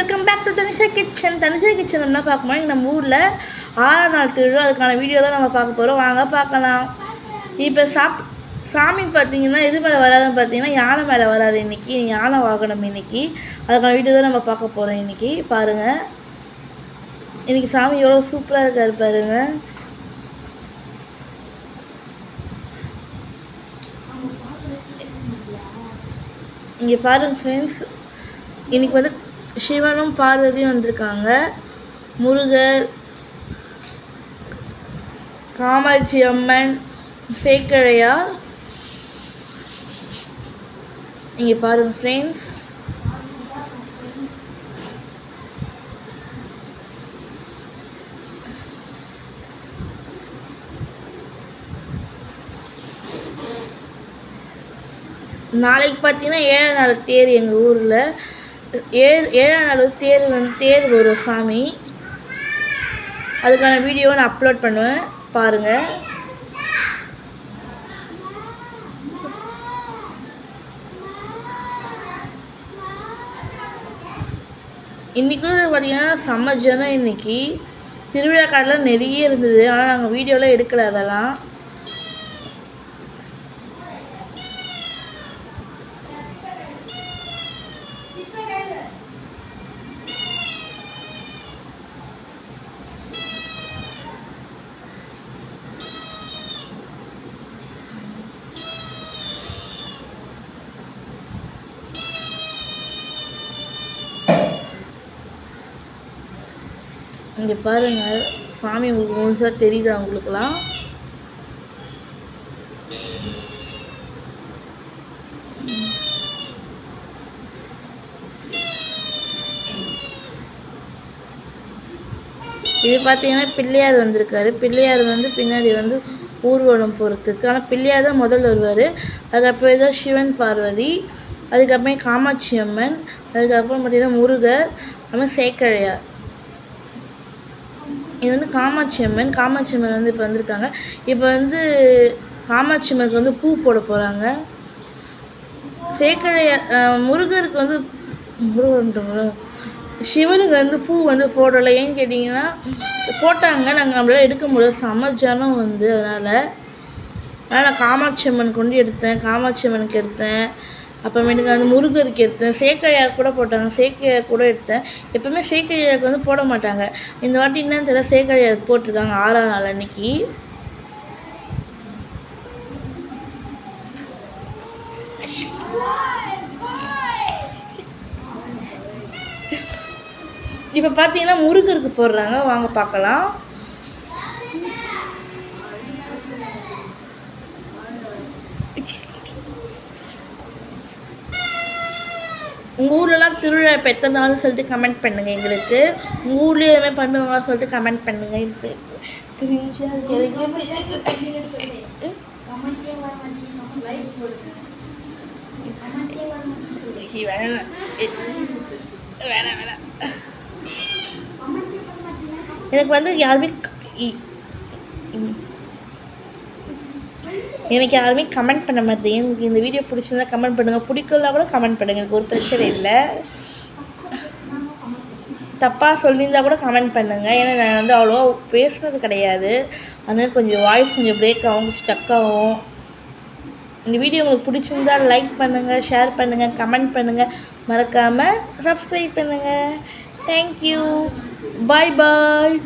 Welcome back to Tanisha kitchen. Tanisha kitchen என்ன பார்க்கணும், நம்ம ஊரில் 6ஆம் நாள் திருவிழா, அதுக்கான வீடியோ தான் நம்ம பார்க்க போகிறோம். வாங்க பார்க்கலாம். இப்போ சாமி பார்த்தீங்கன்னா எது மேலே வராதுன்னு பார்த்தீங்கன்னா யானை மேலே வராது. இன்றைக்கி யானை வாகனம், இன்றைக்கி அதுக்கான வீடியோ தான் நம்ம பார்க்க போகிறோம். இன்றைக்கி பாருங்கள், இன்றைக்கி சாமி எவ்வளோ சூப்பராக இருக்கார் பாருங்கள். இங்கே பாருங்கள் ஃப்ரெண்ட்ஸ், இன்றைக்கி வந்து சிவனும் பார்வதியும் வந்திருக்காங்க. முருகர், காமாட்சி அம்மன், சேக்கழையார். இங்கே பாருங்கள் ஃப்ரெண்ட்ஸ், நாளைக்கு பார்த்தீங்கன்னா 7ஆம் நாள் தேர் எங்கள் ஊரில். 7ஆம் நாள் தேர் வரும் சாமி. அதுக்கான வீடியோவை நான் அப்லோட் பண்ணுவேன், பாருங்கள். இன்றைக்கும் பார்த்தீங்கன்னா செம்ம ஜனம். இன்றைக்கி திருவிழா காடெலாம் நிறைய இருந்தது, ஆனால் நாங்கள் வீடியோலாம் எடுக்கலை. அதெல்லாம் இங்கே பாருங்கள், சாமி உங்களுக்கு முழுசாக தெரியுதா உங்களுக்குலாம்? இது பார்த்தீங்கன்னா பிள்ளையார் வந்திருக்காரு. பிள்ளையார் வந்து பின்னாடி வந்து ஊர்வலம் போகிறதுக்கு, ஆனால் பிள்ளையார் தான் முதல்ல வருவார். அதுக்கப்புறம் ஏதோ சிவன் பார்வதி, அதுக்கப்புறம் காமாட்சி அம்மன், அதுக்கப்புறம் பார்த்தீங்கன்னா முருகர், அப்புறம் சேக்கழையார். இது வந்து காமாட்சி அம்மன். காமாட்சி அம்மன் வந்து இப்போ வந்திருக்காங்க. இப்போ வந்து காமாட்சி அம்மனுக்கு வந்து பூ போட போகிறாங்க. சேக்கழையார் முருகருக்கு வந்து சிவனுக்கு வந்து பூ வந்து போடலை. ஏன்னு கேட்டிங்கன்னா போட்டாங்க, நாங்கள் நம்மளால எடுக்க முடியாது, சமஜனம் வந்து. அதனால் நான் காமாட்சி அம்மனுக்கு கொண்டு எடுத்தேன், காமாட்சி அம்மனுக்கு எடுத்தேன், அப்புறமேட்டுக்கு வந்து முருகருக்கு எடுத்தேன். சேக்கழையார் கூட போட்டாங்க, சேக்கழையார் கூட எடுத்தேன். எப்போவுமே சேக்கழையாருக்கு வந்து போட மாட்டாங்க. இந்த வாட்டி என்னன்னு தெரியல, சேக்கழையாருக்கு போட்டிருக்காங்க 6ஆம் நாள் அன்னைக்கு. இப்போ பார்த்தீங்கன்னா முருகருக்கு போடுறாங்க, வாங்க பார்க்கலாம். உங்கள் ஊர்லலாம் திருவிழா இப்போ எத்தனை நாள்னு சொல்லிட்டு கமெண்ட் பண்ணுங்கள் எங்களுக்கு. உங்கள் ஊர்லேயே எதுவுமே பண்ணுவாங்களா சொல்லிட்டு கமெண்ட் பண்ணுங்கள். இப்போ எனக்கு வந்து யாருமே கமெண்ட் பண்ண மாட்டேங்க. எனக்கு இந்த வீடியோ பிடிச்சிருந்தா கமெண்ட் பண்ணுங்கள், பிடிக்கலாம் கூட கமெண்ட் பண்ணுங்கள், எனக்கு ஒரு பிரச்சனை இல்லை. தப்பாக சொல்லியிருந்தா கூட கமெண்ட் பண்ணுங்கள். ஏன்னா நான் வந்து அவ்வளோவா பேசுனது கிடையாது, அதனால் கொஞ்சம் வாய்ஸ் கொஞ்சம் பிரேக் ஆகும், ஸ்டக் ஆகும். இந்த வீடியோ உங்களுக்கு பிடிச்சிருந்தா லைக் பண்ணுங்கள், ஷேர் பண்ணுங்கள், கமெண்ட் பண்ணுங்கள், மறக்காமல் சப்ஸ்கிரைப் பண்ணுங்கள். தேங்க்யூ, பாய் பாய்.